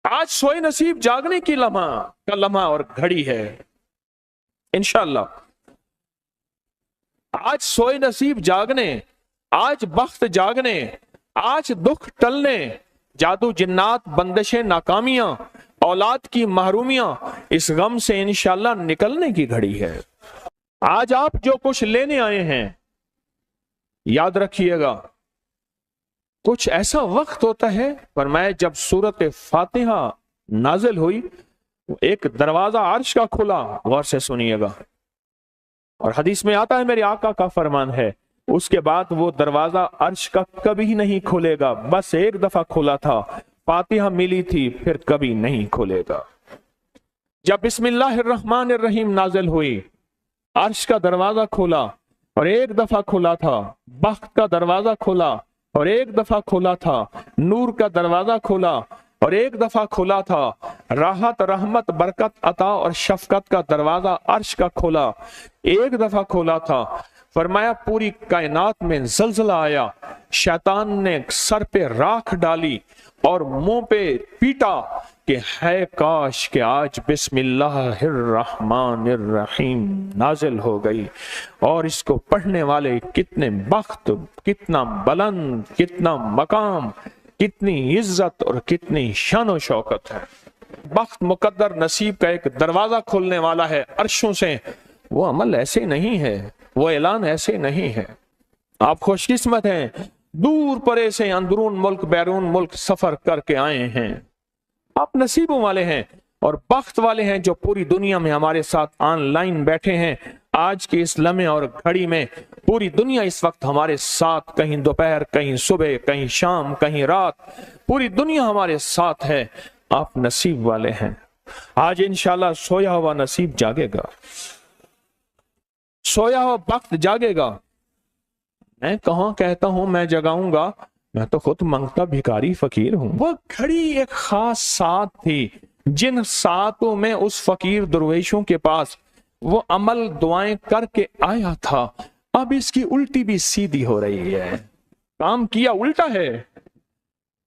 आज सोए नसीब जागने की का लम्हा और घड़ी है इंशाअल्लाह। आज सोए नसीब जागने, आज बख्त जागने, आज दुख टलने, जादू जिन्नात बंदिशें नाकामियां, औलाद की महरूमियां, इस गम से इंशाअल्लाह निकलने की घड़ी है। आज आप जो कुछ लेने आए हैं, याद रखिएगा कुछ ऐसा वक्त होता है, फरमाया जब सूरत फातिहा नाजिल हुई, एक दरवाजा अर्श का खुला, गौर से सुनिएगा, और हदीस में आता है मेरे आका का फरमान है, उसके बाद वो दरवाजा अर्श का कभी नहीं खुलेगा, बस एक दफा खुला था, फातिहा मिली थी, फिर कभी नहीं खुलेगा। जब बिस्मिल्लाहिर्रहमानिर्रहीम नाजिल हुई, अर्श का दरवाजा खुला और एक दफा खुला था, बख्त का दरवाजा खुला और एक दफा खुला था, नूर का दरवाजा खुला और एक दफा खुला था, राहत रहमत बरकत अता और शफकत का दरवाजा अर्श का खुला, एक दफा खुला था। फरमाया पूरी कायनात में जलजला आया, शैतान ने सर पे राख डाली और मुंह पे पीटा कि है काश कि आज बिस्मिल्लाहिर्रहमानिर्रहीम नाजिल हो गई, और इसको पढ़ने वाले कितने बख्त, कितना बुलंद, कितना मकाम, कितनी इज्जत और कितनी शान और शौकत है। बख्त मुकद्दर नसीब का एक दरवाजा खुलने वाला है अर्शों से। वो अमल ऐसे नहीं है, वो ऐलान ऐसे नहीं है। आप खुशकिस्मत हैं, दूर परे से अंदरून मुल्क बैरून मुल्क सफर करके आए हैं। आप नसीबों वाले हैं और बख्त वाले हैं जो पूरी दुनिया में हमारे साथ ऑनलाइन बैठे हैं। आज के इस लम्हे और घड़ी में पूरी दुनिया इस वक्त हमारे साथ, कहीं दोपहर, कहीं सुबह, कहीं शाम, कहीं रात, पूरी दुनिया हमारे साथ है। आप नसीब वाले हैं। आज इंशाल्लाह सोया हुआ नसीब जागेगा, सोया हुआ वक्त जागेगा। मैं कहाँ कहता हूं मैं जगाऊंगा, मैं तो खुद मांगता भिखारी फकीर हूं। वो घड़ी एक खास साथ थी, जिन सातों में उस फकीर दरवेशों के पास वो अमल दुआएं करके आया था, अब इसकी उल्टी भी सीधी हो रही है। काम किया उल्टा है,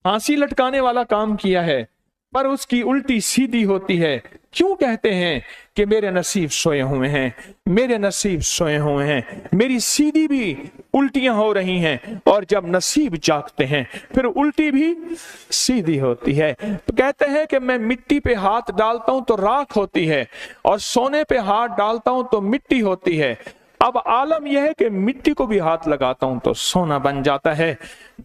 फांसी लटकाने वाला काम किया है, पर उसकी उल्टी सीधी होती है। क्यों कहते हैं कि मेरे नसीब सोए हुए हैं, मेरे नसीब सोए हुए हैं, मेरी सीधी भी उल्टियां हो रही हैं, और जब नसीब जागते हैं फिर उल्टी भी सीधी होती है। तो कहते हैं कि मैं मिट्टी पे हाथ डालता हूं तो राख होती है, और सोने पे हाथ डालता हूं तो मिट्टी होती है। अब आलम यह है कि मिट्टी को भी हाथ लगाता हूं तो सोना बन जाता है।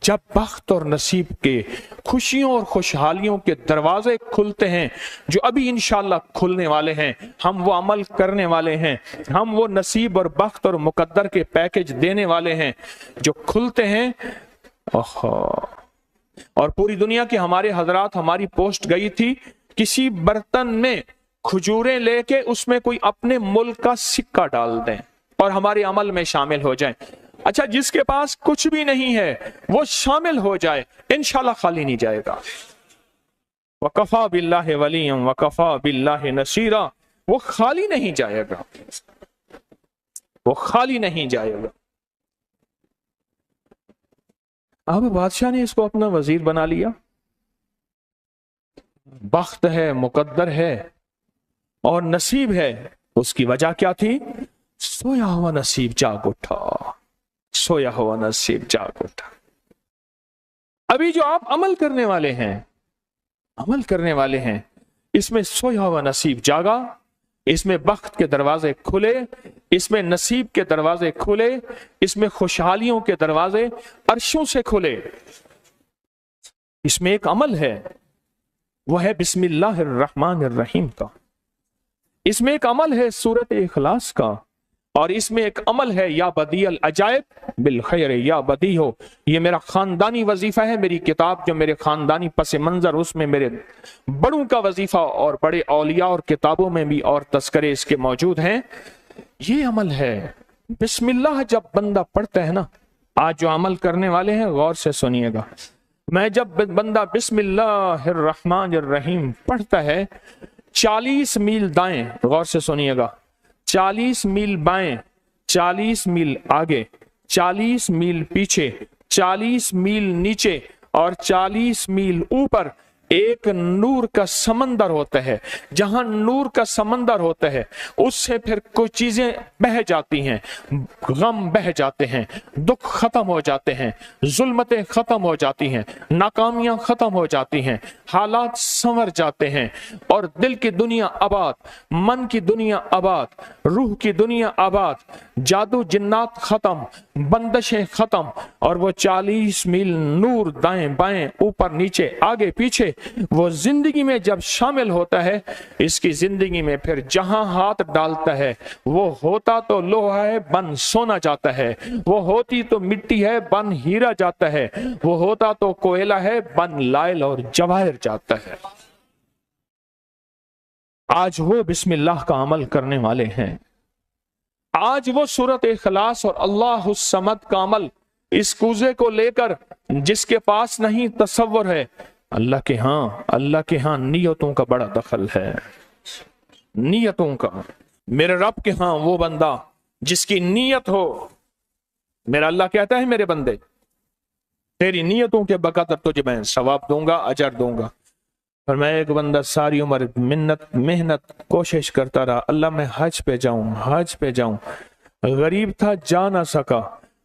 जब बख्त और नसीब के खुशियों और खुशहालियों के दरवाजे खुलते हैं, जो अभी इंशाल्लाह खुलने वाले हैं, हम वो अमल करने वाले हैं, हम वो नसीब और बख्त और मुकद्दर के पैकेज देने वाले हैं जो खुलते हैं। और पूरी दुनिया के हमारे हजरात, हमारी पोस्ट गई थी, किसी बर्तन में खजूरें लेके उसमें कोई अपने मुल्क का सिक्का डाल दें और हमारे अमल में शामिल हो जाए। अच्छा, जिसके पास कुछ भी नहीं है वो शामिल हो जाए, इंशाल्लाह खाली नहीं जाएगा। वकफा बिल्लाहि वलिय्यम वकफा बिल्लाहि नसीरा, वो खाली नहीं जाएगा, वो खाली नहीं जाएगा। अब बादशाह ने इसको अपना वजीर बना लिया। बख्त है, मुकद्दर है और नसीब है। उसकी वजह क्या थी? सोया हुआ नसीब जाग उठा, सोया हुआ नसीब जाग उठा। अभी जो आप अमल करने वाले हैं, अमल करने वाले हैं, इसमें सोया हुआ नसीब जागा, इसमें बख्त के दरवाजे खुले, इसमें नसीब के दरवाजे खुले, इसमें खुशहालियों के दरवाजे अर्शों से खुले। इसमें एक अमल है, वह है बिस्मिल्लाहिर्रहमानिर्रहीम का। इसमें एक अमल है सूरत इखलास का, और इसमें एक अमल है या बदीअल अजायब बिल खैर या बदी हो। ये मेरा खानदानी वजीफा है, मेरी किताब जो मेरे खानदानी पस मंजर, उसमें मेरे बड़ों का वजीफा और बड़े औलिया और किताबों में भी और तस्करे इसके मौजूद हैं। ये अमल है बिस्मिल्लाह। जब बंदा पढ़ता है ना, आज जो अमल करने वाले हैं गौर से सुनिएगा, मैं जब बंदा बिस्मिल्लाहिर्रहमानिर्रहीम पढ़ता है, 40 मील दाएं, गौर से सुनिएगा, 40 मील बाएं, 40 मील आगे, 40 मील पीछे, 40 मील नीचे और 40 मील ऊपर एक नूर का समंदर होता है, जहां नूर का समंदर होता है उससे फिर कुछ चीजें बह जाती हैं, गम बह जाते हैं, दुख खत्म हो जाते हैं, जुल्मतें खत्म हो जाती हैं, नाकामियां खत्म हो जाती हैं, हालात संवर जाते हैं और दिल की दुनिया आबाद, मन की दुनिया आबाद, रूह की दुनिया आबाद, जादू जिन्नात खत्म, बंदशें खत्म, और वो 40 मील नूर दाएं बाएं ऊपर नीचे आगे पीछे वो जिंदगी में जब शामिल होता है, इसकी जिंदगी में फिर जहां हाथ डालता है वो होता तो लोहा है बन सोना जाता है, वो होती तो मिट्टी है बन हीरा जाता है, वो होता तो कोयला है बन लाइल और जवाहिर जाता है। आज वो बिस्मिल्लाह का अमल करने वाले हैं, आज वो सूरत इखलास और अल्लाह समद का अमल इस कूजे को लेकर जिसके पास नहीं तसव्वुर है, अल्लाह के हां नियतों का बड़ा दखल है, नियतों का। मेरे रब के हां वो बंदा जिसकी नियत हो, मेरा अल्लाह कहता है मेरे बंदे तेरी नियतों के बकदर तुझे मैं सवाब दूंगा, अजर दूंगा। और मैं एक बंदा सारी उम्र मेहनत कोशिश करता रहा, अल्लाह मैं हज पे जाऊं, गरीब था जा ना सका,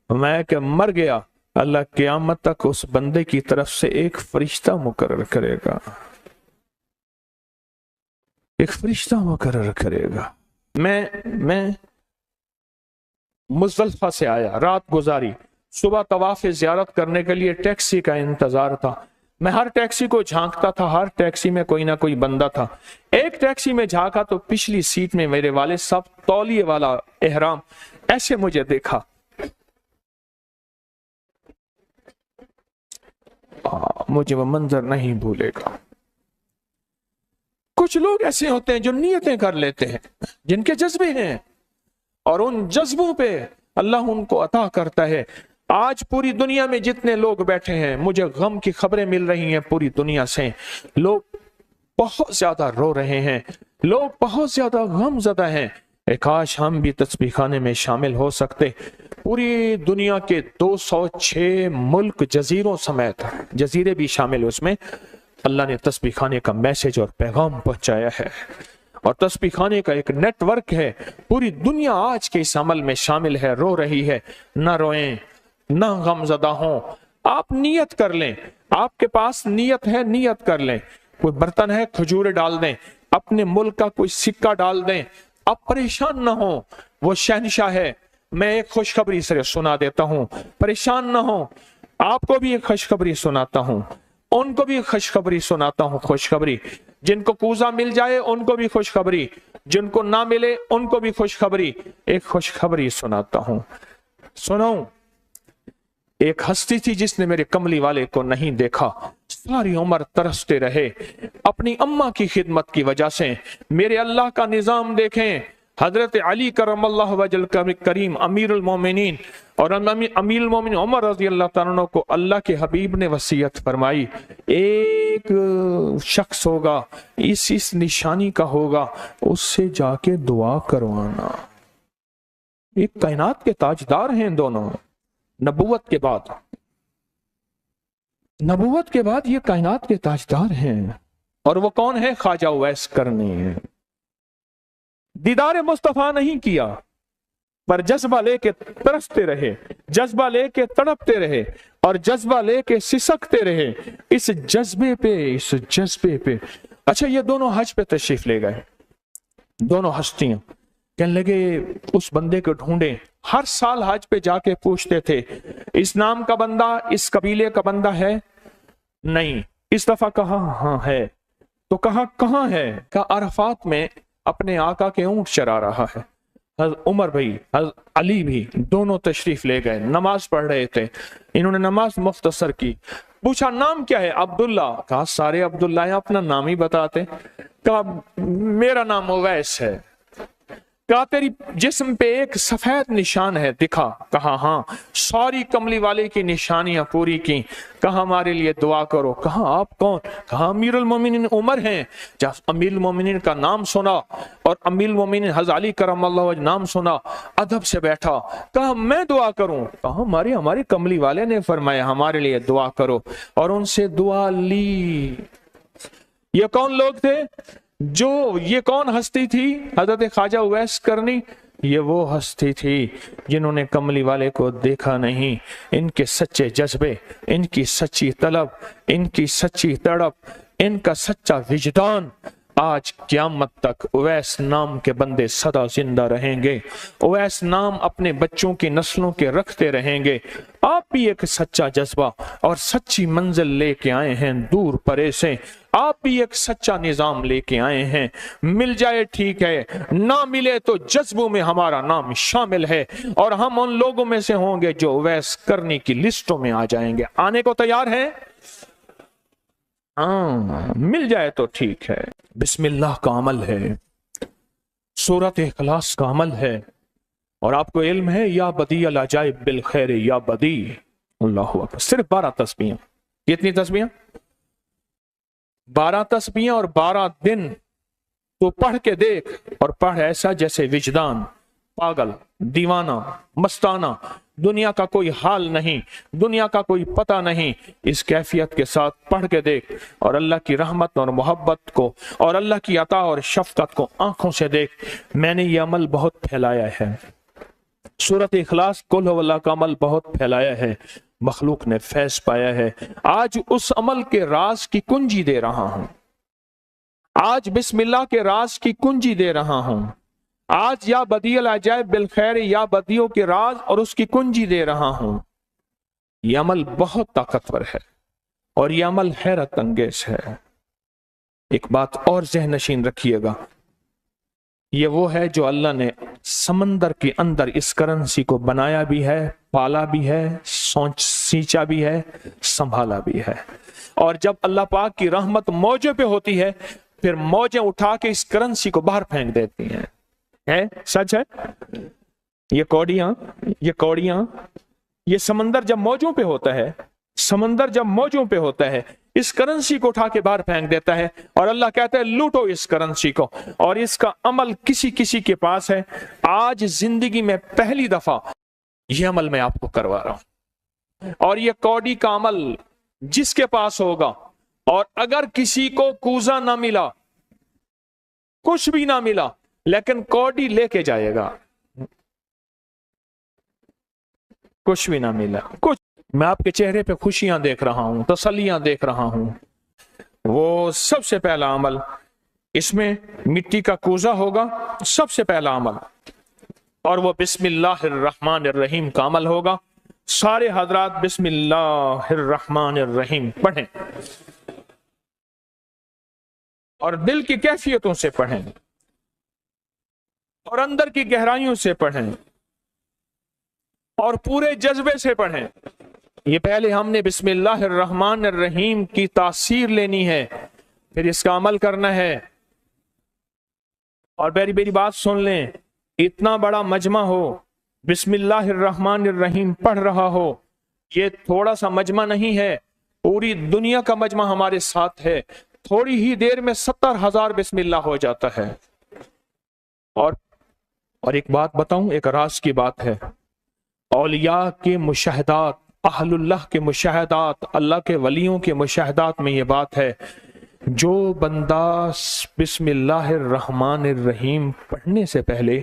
मैं के मर गया, अल्लाह क़यामत तक उस बंदे की तरफ से एक फरिश्ता मुकर्रर करेगा, एक फरिश्ता मुकर्रर करेगा। मैं मुज़दलिफ़ा से आया, रात गुजारी, सुबह तवाफ़ ज़ियारत करने के लिए टैक्सी का इंतजार था। मैं हर टैक्सी को झांकता था, हर टैक्सी में कोई ना कोई बंदा था। एक टैक्सी में झांका तो पिछली सीट में मेरे वाले सब तौलिए वाला एहराम, ऐसे मुझे देखा, मुझे वो मंजर नहीं भूलेगा। कुछ लोग ऐसे होते हैं जो नियतें कर लेते हैं, जिनके जज्बे हैं, और उन जज्बों पे अल्लाह उनको अता करता है। आज पूरी दुनिया में जितने लोग बैठे हैं, मुझे गम की खबरें मिल रही हैं पूरी दुनिया से, लोग बहुत ज्यादा रो रहे हैं, लोग बहुत ज्यादा गमज़दा हैं। काश हम भी तस्बीह खाने में शामिल हो सकते। पूरी दुनिया के 206 मुल्क जजीरों समेत, जजीरे भी शामिल, उसमें अल्लाह ने तस्बीह खाने का मैसेज और पैगाम पहुंचाया है, और तस्बीह खाने का एक नेटवर्क है। पूरी दुनिया आज के इस अमल में शामिल है, रो रही है। ना रोएं, ना गमज़दा हों, आप नियत कर लें, आपके पास नियत है, नियत कर लें। कोई बर्तन है, खजूर डाल दें, अपने मुल्क का कोई सिक्का डाल दें, आप परेशान ना हो, वो शहनशाह है। मैं एक खुशखबरी से सुना देता हूं, परेशान ना हो, आपको भी एक खुशखबरी सुनाता हूं, उनको भी खुशखबरी सुनाता हूं। खुशखबरी, जिनको कूजा मिल जाए उनको भी खुशखबरी, जिनको ना मिले उनको भी खुशखबरी। एक खुशखबरी सुनाता हूं, सुनो। एक हस्ती थी जिसने मेरे कमली वाले को नहीं देखा, सारी उम्र तरसते रहे अपनी अम्मा की खिदमत की वजह से। मेरे अल्लाह का निजाम देखें, हजरत अली करमल्लाहु वजल करीम अमीरुल मोमिनीन और अमीरुल मोमिनीन उमर रज़ी अल्लाह तआला अन्हु को अल्लाह के हबीब ने वसीयत फरमाई, एक शख्स होगा, इस निशानी का होगा, उससे जाके दुआ करवाना। एक कायनात के ताजदार हैं दोनों, नबूवत के बाद ये कायनात के ताजदार हैं। और वो कौन है? ख्वाजा उवैस करनी है। दीदार मुस्तफा नहीं किया, पर जज्बा लेके तरसते रहे, जज्बा लेके तड़पते रहे और जज्बा लेके सिसकते रहे। इस जज्बे पे अच्छा, ये दोनों हज पे तशरीफ ले गए, दोनों हस्तियां। कहने लगे उस बंदे को ढूंढे। हर साल हज पे जाके पूछते थे, इस नाम का बंदा, इस कबीले का बंदा है? नहीं। इस दफा कहा हाँ है। तो कहा कहाँ है? कहा अरफात में अपने आका के ऊंट चरा रहा है। उमर भाई, अली भी, दोनों तशरीफ ले गए, नमाज पढ़ रहे थे। इन्होंने नमाज मुख्तसर की। पूछा नाम क्या है? अब्दुल्ला। कहा सारे अब्दुल्ला हैं, अपना नाम ही बताते। कहा मेरा नाम उवैस है। कहा तेरी जिस्म पे एक सफेद निशान है, दिखा। कहा हाँ। सारी कमली वाले की निशानियां पूरी की। कहा हमारे लिए दुआ करो। कहा आप कौन? कहा अमीरुल मोमिनीन उमर हैं। जब अमीरुल मोमिनीन का नाम सुना और अमीरुल मोमिनीन हज़रत अली करमल्लाहु वजह नाम सुना, अदब से बैठा। कहा मैं दुआ करूं? कहा हमारे कमली वाले ने फरमाया हमारे लिए दुआ करो। और उनसे दुआ ली। یہ کون لوگ تھے؟ یہ کون ہستی تھی؟ حضرت خواجہ اویس کرنی، یہ وہ ہستی تھی جنہوں نے کملی والے کو دیکھا نہیں۔ ان کے سچے جذبے، ان کی سچی طلب، ان کی سچی تڑپ، ان کا سچا وجدان، آج قیامت تک اویس نام کے بندے سدا زندہ رہیں گے۔ اویس نام اپنے بچوں کی نسلوں کے رکھتے رہیں گے۔ آپ بھی ایک سچا جذبہ اور سچی منزل لے کے آئے ہیں دور پرے سے، آپ بھی ایک سچا نظام لے کے آئے ہیں۔ مل جائے ٹھیک ہے، نہ ملے تو جذبوں میں ہمارا نام شامل ہے، اور ہم ان لوگوں میں سے ہوں گے جو اویس کرنی کی لسٹوں میں آ جائیں گے۔ آنے کو تیار ہیں؟ ہاں، مل جائے تو ٹھیک ہے۔ بسم اللہ کا عمل ہے، سورۃ اخلاص کا عمل ہے، اور آپ کو علم ہے یا بدیع العجائب بالخیر یا بدیع۔ اللہ اکبر۔ صرف 12 تسبیحیں۔ کتنی تسبیحیں؟ 12 تسبیحیں اور 12 دن تو پڑھ کے دیکھ، اور پڑھ ایسا جیسے وجدان پاگل، دیوانہ، مستانہ، دنیا کا کوئی حال نہیں، دنیا کا کوئی پتہ نہیں، اس کیفیت کے ساتھ پڑھ کے دیکھ، اور اللہ کی رحمت اور محبت کو اور اللہ کی عطا اور شفقت کو آنکھوں سے دیکھ۔ میں نے یہ عمل بہت پھیلایا ہے، سورۃ اخلاص قل هو اللہ کا عمل بہت پھیلایا ہے، مخلوق نے فیض پایا ہے۔ آج اس عمل کے راز کی کنجی دے رہا ہوں، آج بسم اللہ کے راز کی کنجی دے رہا ہوں، آج یا بدیع العجائب بالخیر یا بدیعوں کے راز اور اس کی کنجی دے رہا ہوں۔ یہ عمل بہت طاقتور ہے اور یہ عمل حیرت انگیز ہے۔ ایک بات اور ذہن نشین رکھیے گا، یہ وہ ہے جو اللہ نے سمندر کے اندر اس کرنسی کو بنایا بھی ہے، پالا بھی ہے، سینچا بھی ہے، سنبھالا بھی ہے، اور جب اللہ پاک کی رحمت موجوں پہ ہوتی ہے پھر موجیں اٹھا کے اس کرنسی کو باہر پھینک دیتی ہیں۔ ہے سچ ہے؟ یہ کوڑیاں یہ سمندر جب موجوں پہ ہوتا ہے، سمندر جب موجوں پہ ہوتا ہے اس کرنسی کو اٹھا کے باہر پھینک دیتا ہے، اور اللہ کہتا ہے لوٹو اس کرنسی کو، اور اس کا عمل کسی کسی کے پاس ہے۔ آج زندگی میں پہلی دفعہ یہ عمل میں آپ کو کروا رہا ہوں، اور یہ کوڑی کا عمل جس کے پاس ہوگا، اور اگر کسی کو کوزہ نہ ملا، کچھ بھی نہ ملا، لیکن کوڑی لے کے جائے گا، کچھ بھی نہ ملا، کچھ، میں آپ کے چہرے پہ خوشیاں دیکھ رہا ہوں، تسلیاں دیکھ رہا ہوں، وہ سب سے پہلا عمل، اس میں مٹی کا کوزہ ہوگا، سب سے پہلا عمل، اور وہ بسم اللہ الرحمن الرحیم کا عمل ہوگا۔ سارے حضرات بسم اللہ الرحمن الرحیم پڑھیں، اور دل کی کیفیتوں سے پڑھیں، اور اندر کی گہرائیوں سے پڑھیں، اور پورے جذبے سے پڑھیں۔ یہ پہلے ہم نے بسم اللہ الرحمن الرحیم کی تاثیر لینی ہے، پھر اس کا عمل کرنا ہے۔ اور میری بات سن لیں، اتنا بڑا مجمع ہو، بسم اللہ الرحمن الرحیم پڑھ رہا ہو، یہ تھوڑا سا مجمع نہیں ہے، پوری دنیا کا مجمع ہمارے ساتھ ہے، تھوڑی ہی دیر میں 70,000 بسم اللہ ہو جاتا ہے۔ اور ایک بات بتاؤں، ایک راز کی بات ہے، اولیاء کے مشاہدات، اہل اللہ کے مشاہدات، اللہ کے ولیوں کے مشاہدات میں یہ بات ہے، جو بندہ بسم اللہ الرحمن الرحیم پڑھنے سے پہلے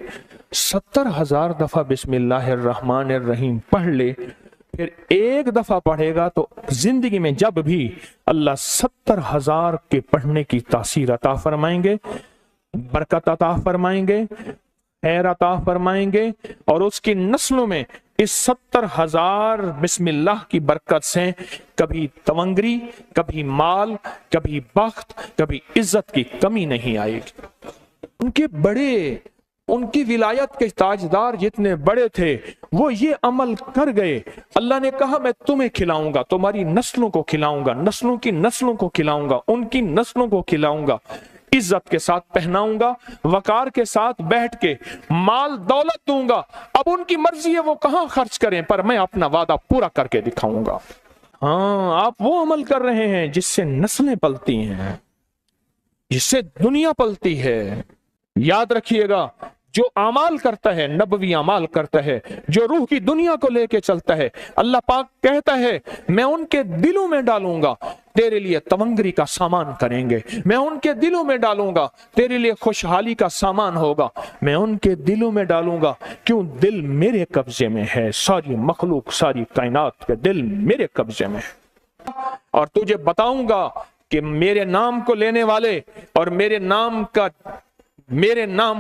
70,000 دفعہ بسم اللہ الرحمن الرحیم پڑھ لے، پھر ایک دفعہ پڑھے گا تو زندگی میں جب بھی اللہ 70,000 کے پڑھنے کی تاثیر عطا فرمائیں گے، برکت عطا فرمائیں گے، خیر عطا فرمائیں گے، اور اس کی نسلوں میں اس 70,000 بسم اللہ کی برکت سے کبھی تونگری، کبھی مال، کبھی بخت، کبھی عزت کی کمی نہیں آئے گی۔ ان کی ولایت کے تاجدار جتنے بڑے تھے وہ یہ عمل کر گئے، اللہ نے کہا میں تمہیں کھلاؤں گا، تمہاری نسلوں کو کھلاؤں گا، نسلوں کی نسلوں کو کھلاؤں گا، ان کی نسلوں کو کھلاؤں گا، عزت کے ساتھ پہناؤں گا، وقار کے ساتھ بیٹھ کے مال دولت دوں گا، اب ان کی مرضی ہے وہ کہاں خرچ کریں، پر میں اپنا وعدہ پورا کر کے دکھاؤں گا۔ ہاں، آپ وہ عمل کر رہے ہیں جس سے نسلیں پلتی ہیں، جس سے دنیا پلتی ہے۔ یاد رکھیے گا، जो अमाल करता है, नबवी अमाल करता है, जो रूह की दुनिया को लेके चलता है, अल्लाह पाक कहता है मैं उनके दिलों में डालूंगा, तेरे लिए तवंगरी का सामान करेंगे, मैं उनके दिलों में डालूंगा, तेरे लिए खुशहाली का सामान होगा, मैं उनके दिलों में डालूंगा। क्यों? दिल मेरे कब्जे में है, सारी मखलूक, सारी कायनात के दिल मेरे कब्जे में है। और तुझे बताऊंगा कि मेरे नाम को लेने वाले और मेरे नाम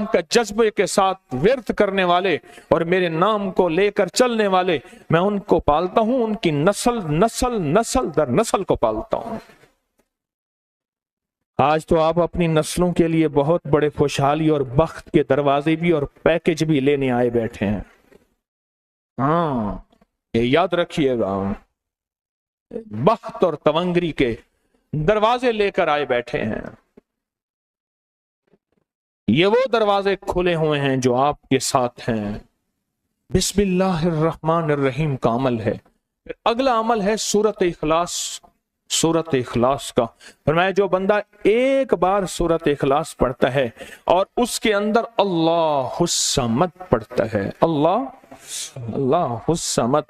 का जज्बे के साथ व्यर्थ करने वाले और मेरे नाम को लेकर चलने वाले, मैं उनको पालता हूं, उनकी नस्ल दर नस्ल को पालता हूं। आज तो आप अपनी नस्लों के लिए बहुत बड़े खुशहाली और बख्त के दरवाजे भी और पैकेज भी लेने आए बैठे हैं। हाँ, ये याद रखिएगा, बख्त और तवंगरी के दरवाजे लेकर आए बैठे हैं। ये वो दरवाजे खुले हुए हैं जो आपके साथ हैं। बिस्मिल्लाहिर्रहमानिर्रहीम का अमल है। फिर अगला अमल है सूरत इखलास। सूरत इखलास का फरमाया जो बंदा एक बार सूरत इखलास पढ़ता है और उसके अंदर अल्लाहुस समद पढ़ता है, अल्लाहुस समद,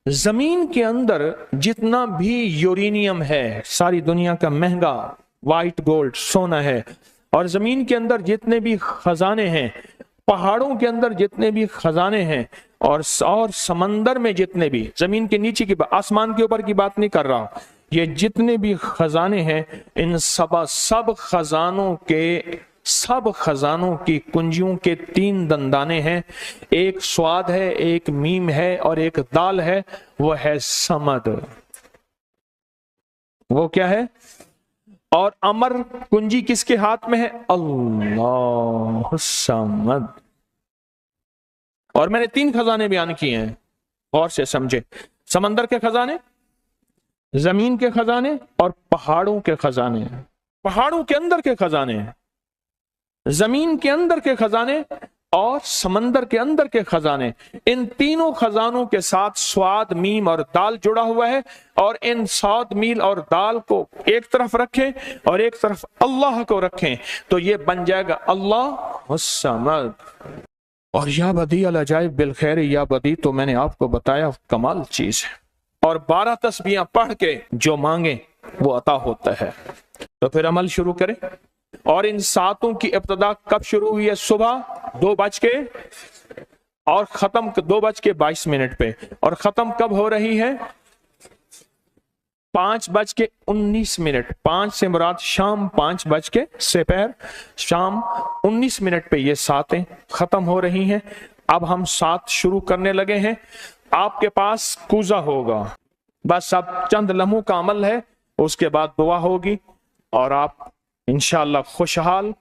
जमीन के अंदर जितना भी यूरेनियम है, सारी दुनिया का महंगा व्हाइट गोल्ड सोना है, और जमीन के अंदर जितने भी खजाने हैं, पहाड़ों के अंदर जितने भी खजाने हैं, और समंदर में जितने भी, जमीन के नीचे की, आसमान के ऊपर की बात नहीं कर रहा, ये जितने भी खजाने हैं, इन सब खजानों की कुंजियों के 3 दंदाने हैं। एक स्वाद है, एक मीम है और एक दाल है, वो है समद। वो क्या है? और अमर कुंजी किसके हाथ में है? अल्लाह समद। और मैंने 3 खजाने बयान किए हैं, गौर से समझे। समंदर के खजाने, जमीन के खजाने और पहाड़ों के खजाने। पहाड़ों के अंदर के खजाने, जमीन के अंदर के खजाने और समंदर के अंदर के खजाने, इन तीनों खजानों के साथ स्वाद, मीम और दाल जुड़ा हुआ है। और इन स्वाद, मील और दाल को एक तरफ रखें और एक तरफ अल्लाह को रखें, तो ये बन जाएगा अल्लाह समद। और या बदी अल अजाइब बिल खैर, या बदी तो मैंने आपको बताया कमाल चीज है। और 12 तस्बीहां पढ़ के जो मांगे वो अता होता है। तो फिर अमल शुरू करें। और इन 7 की इब्तिदा कब शुरू हुई है? सुबह 2 बज के और खत्म 2 बज के 22 मिनट पे, और खत्म कब हो रही है? 5 बज के 19 मिनट। 5 से मुराद शाम 5 बज के सेपहर शाम 19 मिनट पे ये 7 खत्म हो रही हैं। अब हम 7 शुरू करने लगे हैं। आपके पास कूजा होगा, बस अब चंद लम्हों का अमल है, उसके बाद दुआ होगी और आप इंशाअल्लाह खुशहाल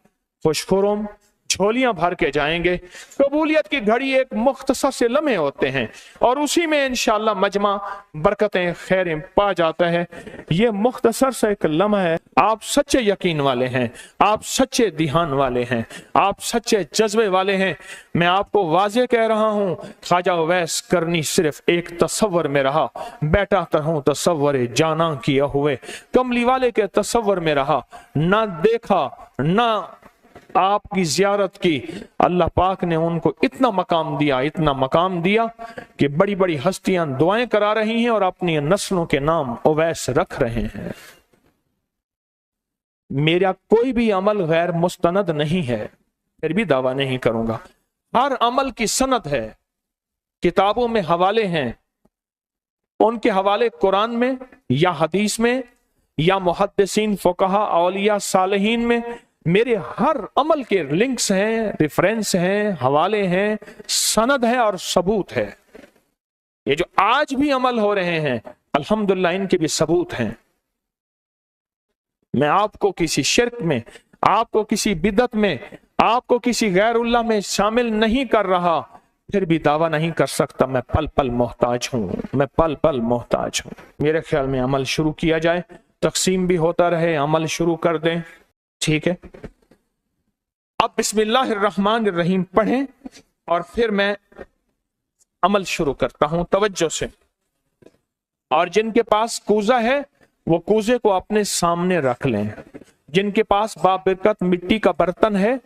खुशखुरम झोलियां भर के जाएंगे। कबूलियत की घड़ी एक मुख्तसर से लम्हे होते हैं और उसी में इंशाअल्लाह मजमा बरकतें खैरें पा जाता है। ये मुख्तसर से एक लम्हा है। आप सच्चे यकीन वाले हैं, आप सच्चे ध्यान वाले हैं, आप सच्चे जज्बे वाले हैं। मैं आपको वाजे कह रहा हूं, ख्वाजा उवैस करनी सिर्फ एक तसव्वुर में रहा, बैठा रहूं तसव्वुर जाना किया हुए, कमली वाले के तसव्वुर में रहा, ना देखा ना आपकी जियारत की। अल्लाह पाक ने उनको इतना मकाम दिया कि बड़ी बड़ी हस्तियां दुआएं करा रही हैं और अपनी नस्लों के नाम उवैस रख रहे हैं। मेरा कोई भी अमल गैर मुस्तनद नहीं है, फिर भी दावा नहीं करूंगा। हर अमल की सनद है, किताबों में हवाले हैं, उनके हवाले कुरान में या हदीस में या मुहद्दिसीन फुकहा औलिया सालिहीन में मेरे हर अमल के लिंक्स हैं, रेफरेंस हैं, हवाले हैं, सनद है और सबूत है। ये जो आज भी अमल हो रहे हैं अल्हम्दुलिल्लाह इनके भी सबूत हैं। मैं आपको किसी शिर्क में, आपको किसी बिदअत में, आपको किसी गैरुल्लाह में शामिल नहीं कर रहा, फिर भी दावा नहीं कर सकता मैं पल पल मोहताज हूं, मैं पल पल मोहताज हूं। मेरे ख्याल में अमल शुरू किया जाए, तकसीम भी होता रहे, अमल शुरू कर दें, ठीक है। अब बिस्मिल्लाहिर्रहमानिर्रहीम पढ़ें और फिर मैं अमल शुरू करता हूं तवज्जो से। और जिनके पास कूजा है वो कूजे को अपने सामने रख लें। जिनके पास बाबरकत मिट्टी का बर्तन है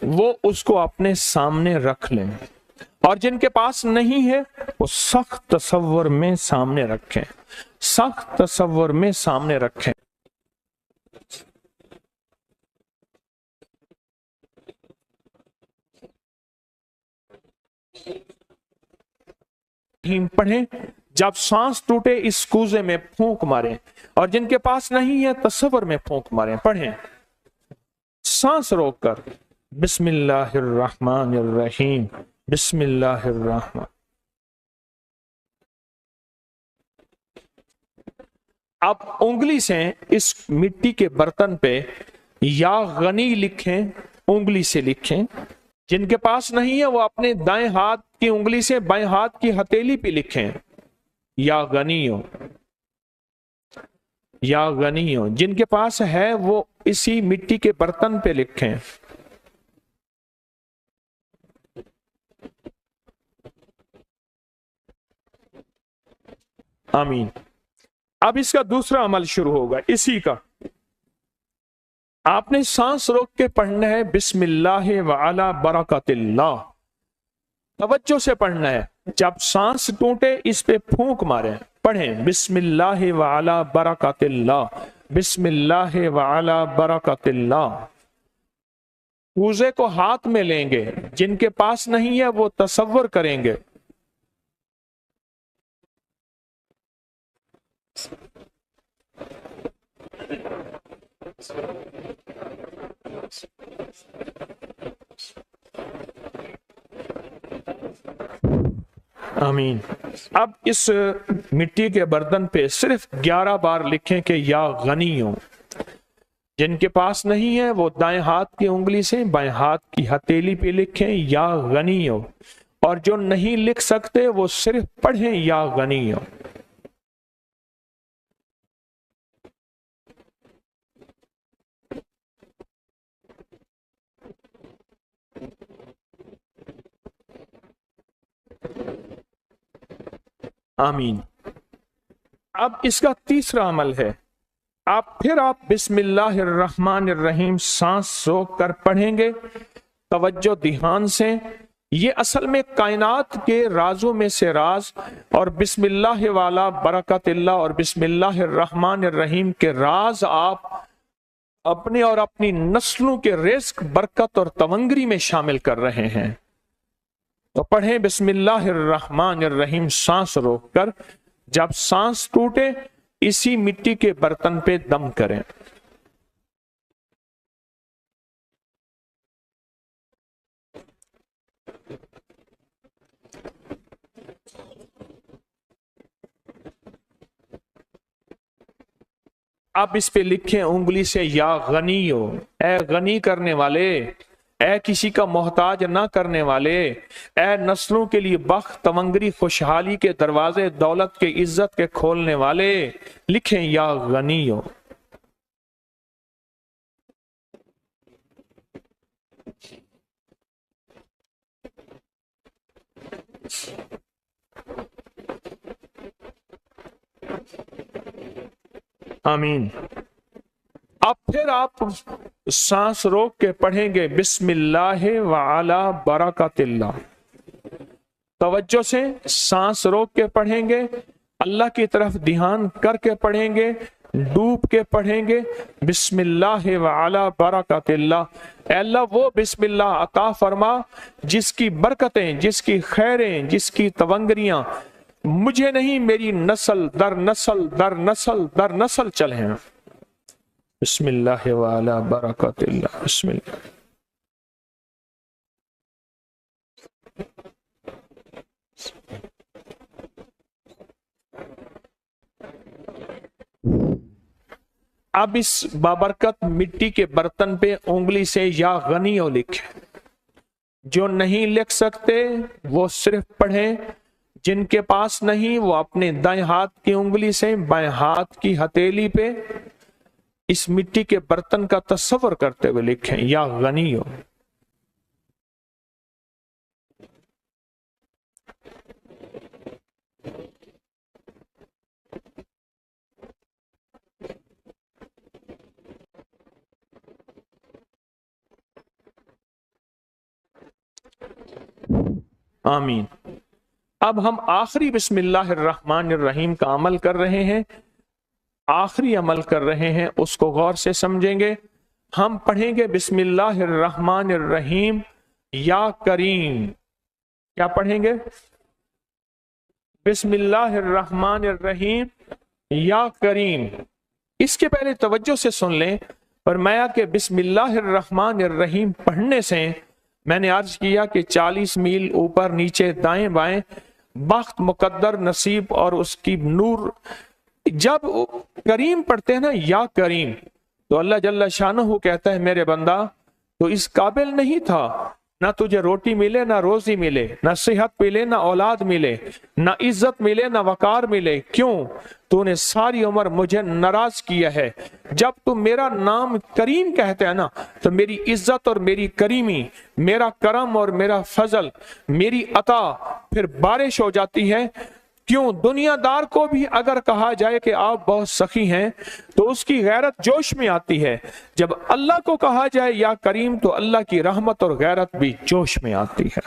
वो उसको अपने सामने रख लें, और जिनके पास नहीं है वो सख्त तसव्वुर में सामने रखें, सख्त तसव्वुर में सामने रखें। पढ़ें, जब सांस टूटे इस कूजे में फूंक मारें, और जिनके पास नहीं है तसव्वुर में फूंक मारें। पढ़ें सांस रोककर, बिस्मिल्लाहिर्रहमानिर्रहीम, बिस्मिल्लाहिर्रहमान। आप उंगली से इस मिट्टी के बर्तन पे या गनी लिखें, उंगली से लिखें। जिनके पास नहीं है वो अपने दाएं हाथ की उंगली से बाएं हाथ की हथेली पे लिखें, या गनियो, या गनियो। जिनके पास है वो इसी मिट्टी के बर्तन पे लिखें। आमीन। अब इसका दूसरा अमल शुरू होगा इसी का। आपने सांस रोक के पढ़ना है बिस्मिल्लाह व अला बरकतिल्लाह, तवज्जो से पढ़ना है। जब सांस टूटे इस पे फूंक मारें। पढ़ें बिस्मिल्लाह व अला बरकतिल्लाह, बिस्मिल्लाह व अला बरकतिल्लाह। कूजे को हाथ में लेंगे, जिनके पास नहीं है वो तसव्वुर करेंगे। आमीन। अब इस मिट्टी के बर्तन पे सिर्फ 11 बार लिखें कि या गनियो। जिनके पास नहीं है वो दाएं हाथ की उंगली से बाएं हाथ की हथेली पे लिखें या गनियो, और जो नहीं लिख सकते वो सिर्फ पढ़ें या गनियो। आमीन। अब इसका तीसरा अमल है, आप बिस्मिल्लाहिर्रहमानिर्रहीम सांस रोक कर पढ़ेंगे, तवज्जो ध्यान से। ये असल में कायनात के राजों में से राज, और बिस्मिल्लाह वाला बरकतिल्लाह और बिस्मिल्लाहिर्रहमानिर्रहीम के राज आप अपने और अपनी नस्लों के रिस्क, बरकत और तवंगरी में शामिल कर रहे हैं। तो पढ़ें बिस्मिल्लाहिर्रहमानिर्रहीम सांस रोककर। जब सांस टूटे इसी मिट्टी के बर्तन पे दम करें। अब इस पे लिखें उंगली से या गनियो, ए गनी करने वाले, ए किसी का मोहताज ना करने वाले, ए नस्लों के लिए बख्त, तवंगरी, खुशहाली के दरवाजे, दौलत के, इज्जत के खोलने वाले। लिखें या गनियो। आमीन। अब फिर आप सांस रोक के पढ़ेंगे बिस्मिल्लाह व अला बरकतिल्लाह। तवज्जो से सांस रोक के पढ़ेंगे, अल्लाह की तरफ ध्यान करके पढ़ेंगे, डूब के पढ़ेंगे बिस्मिल्लाह व अला बरकतिल्लाह। अल्लाह वो बिस्मिल्लाह अता फरमा जिसकी बरकतें, जिसकी खैरें, जिसकी तवंगरियां मुझे नहीं मेरी नस्ल दर नस्ल दर नस्ल दर नस्ल चले हैं। बिस्मिल्लाह व अला बरकतिल्लाह। बिस्मिल्लाह। अब इस बाबरकत मिट्टी के बर्तन पे उंगली से या गनियो लिखे। जो नहीं लिख सकते वो सिर्फ पढ़ें, जिनके पास नहीं वो अपने दाएं हाथ की उंगली से बाएं हाथ की हथेली पे इस मिट्टी के बर्तन का तस्वर करते हुए लिखें या गनियो। آمین۔ اب ہم آخری بسم اللہ الرحمن الرحیم کا عمل کر رہے ہیں، آخری عمل کر رہے ہیں، اس کو غور سے سمجھیں گے۔ ہم پڑھیں گے بسم اللہ الرحمن الرحیم یا کریم۔ کیا پڑھیں گے؟ بسم اللہ الرحمن الرحیم یا کریم۔ اس کے پہلے توجہ سے سن لیں، فرمایا کہ بسم اللہ الرحمن الرحیم پڑھنے سے، میں نے عرض کیا کہ 40 میل اوپر نیچے دائیں بائیں بخت، مقدر، نصیب اور اس کی نور۔ جب کریم پڑھتے ہیں نا، یا کریم، تو اللہ جل شانہ کہتا ہے میرے بندہ تو اس قابل نہیں تھا، نہ تجھے روٹی ملے، نہ روزی ملے، نہ صحت ملے، نہ اولاد ملے، نہ عزت ملے، نہ وقار ملے۔ کیوں؟ تو نے ساری عمر مجھے ناراض کیا ہے۔ جب تم میرا نام کریم کہتے ہیں نا، تو میری عزت اور میری کریمی، میرا کرم اور میرا فضل، میری عطا پھر بارش ہو جاتی ہے۔ کیوں؟ دنیا دار کو بھی اگر کہا جائے کہ آپ بہت سخی ہیں تو اس کی غیرت جوش میں آتی ہے، جب اللہ کو کہا جائے یا کریم تو اللہ کی رحمت اور غیرت بھی جوش میں آتی ہے۔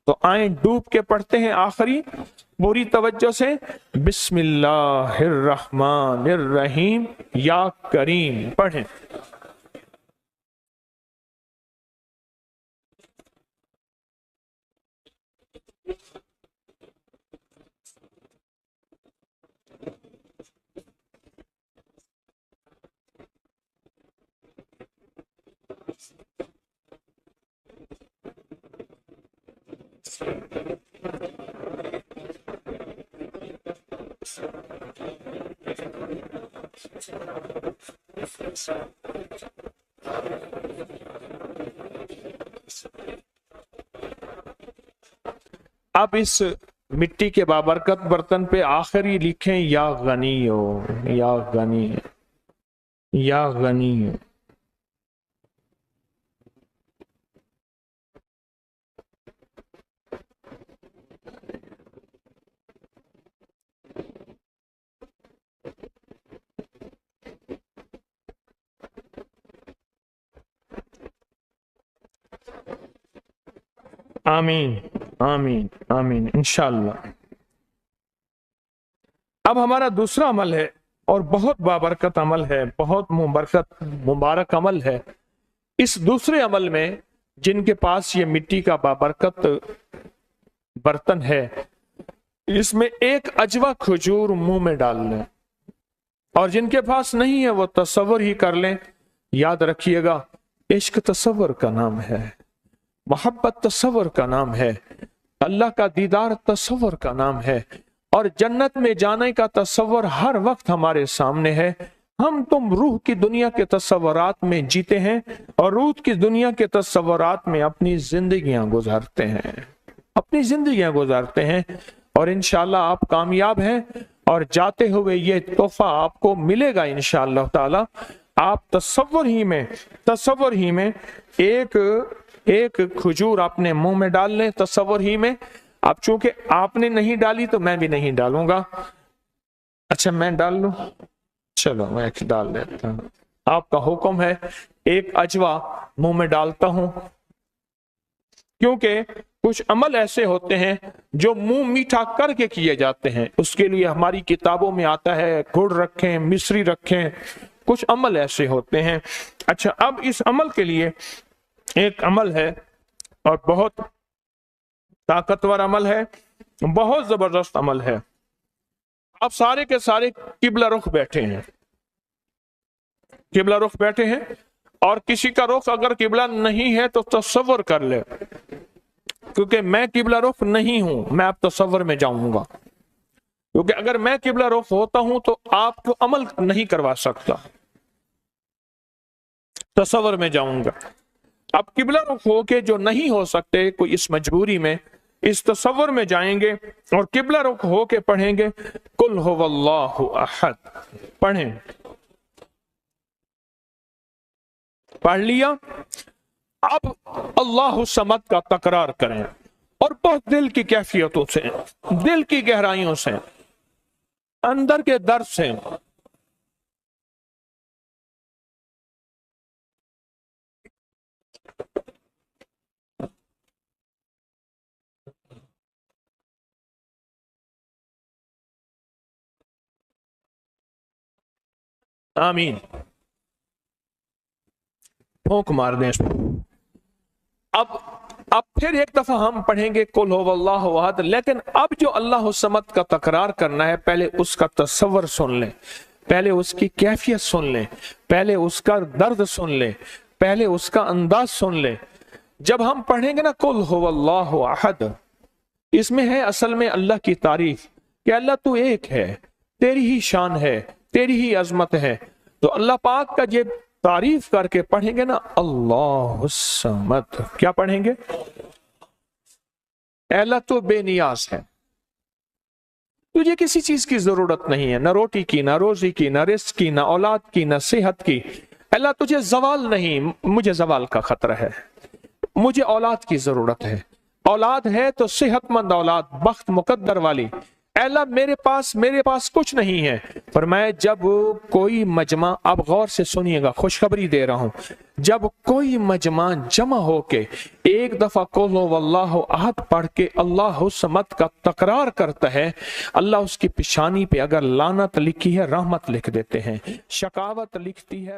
تو آئیں ڈوب کے پڑھتے ہیں آخری پوری توجہ سے، بسم اللہ الرحمن الرحیم یا کریم پڑھیں۔ اب اس مٹی کے بابرکت برتن پہ آخری لکھیں یا غنی ہو، یا غنی، یا غنی۔ آمین آمین آمین انشاءاللہ۔ اب ہمارا دوسرا عمل ہے اور بہت بابرکت عمل ہے، بہت مبارک عمل ہے۔ اس دوسرے عمل میں جن کے پاس یہ مٹی کا بابرکت برتن ہے، اس میں ایک اجوا کھجور منہ میں ڈال لیں، اور جن کے پاس نہیں ہے وہ تصور ہی کر لیں۔ یاد رکھیے گا، عشق تصور کا نام ہے، محبت تصور کا نام ہے، اللہ کا دیدار تصور کا نام ہے، اور جنت میں جانے کا تصور ہر وقت ہمارے سامنے ہے۔ ہم تم روح کی دنیا کے تصورات میں جیتے ہیں اور روح کی دنیا کے تصورات میں اپنی زندگیاں گزارتے ہیں، اپنی زندگیاں گزارتے ہیں، اور انشاءاللہ آپ کامیاب ہیں، اور جاتے ہوئے یہ تحفہ آپ کو ملے گا انشاءاللہ تعالی۔ آپ تصور ہی میں ایک کھجور اپنے منہ میں ڈال لیں، تصور ہی میں۔ اب چونکہ آپ نے نہیں ڈالی تو میں بھی نہیں ڈالوں گا۔ اچھا میں ڈال لوں، چلو میں ایک ڈال دیتا ہوں، آپ کا حکم ہے۔ ایک اجوا منہ میں ڈالتا ہوں، کیونکہ کچھ عمل ایسے ہوتے ہیں جو منہ میٹھا کر کے کیے جاتے ہیں، اس کے لیے ہماری کتابوں میں آتا ہے گڑ رکھیں، مصری رکھیں، کچھ عمل ایسے ہوتے ہیں۔ اچھا اب اس عمل کے لیے ایک عمل ہے اور بہت طاقتور عمل ہے، بہت زبردست عمل ہے۔ آپ سارے کے سارے قبلہ رخ بیٹھے ہیں، قبلہ رخ بیٹھے ہیں، اور کسی کا رخ اگر قبلہ نہیں ہے تو تصور کر لے، کیونکہ میں قبلہ رخ نہیں ہوں، میں اب تصور میں جاؤں گا، کیونکہ اگر میں قبلہ رخ ہوتا ہوں تو آپ کو عمل نہیں کروا سکتا، تصور میں جاؤں گا۔ اب قبلہ رخ ہو کے جو نہیں ہو سکتے، کوئی اس مجبوری میں اس تصور میں جائیں گے اور قبلہ رخ ہو کے پڑھیں گے قل هو اللہ احد، پڑھیں، پڑھ لیا۔ اب اللہ صمد کا تکرار کریں، اور بہت دل کی کیفیتوں سے، دل کی گہرائیوں سے، اندر کے درد سے، आमीन। फूंक मार दें इसमें। अब फिर एक दफा हम पढ़ेंगे कुल हुवल्लाहु अहद, लेकिन अब जो अल्लाह समद का तकरार करना है, पहले उसका तसव्वुर सुन लें, पहले उसकी कैफियत सुन लें, पहले उसका दर्द सुन लें, पहले उसका अंदाज सुन लें। जब हम पढ़ेंगे ना कुल हुवल्लाहु अहद, इसमें है असल में अल्लाह की तारीफ कि अल्लाह तू एक है, तेरी ही शान है, तेरी ही अजमत है। तो अल्लाह पाक का ये तारीफ करके पढ़ेंगे ना, अल्लाह समद, क्या पढ़ेंगे? अल्लाह तो बेनियाज है, तुझे किसी चीज की जरूरत नहीं है, ना रोटी की, ना रोजी की, ना रिस्क की, ना औलाद की, ना सेहत की। अल्लाह तुझे जवाल नहीं, मुझे जवाल का खतरा है, मुझे औलाद की जरूरत है, औलाद है तो सेहतमंद औलाद, बख्त मुकद्दर वाली। अल्लाह मेरे पास कुछ नहीं है। फरमाया जब कोई मजमा, अब गौर से सुनिएगा, खुशखबरी दे रहा हूं, जब कोई मजमा जमा होके एक दफा कुल हुवल्लाहु अहद पढ़ के अल्लाह समद का तकरार करता है, अल्लाह उसकी पेशानी पे अगर लानत लिखी है, रहमत लिख देते हैं, शकावत लिखती है।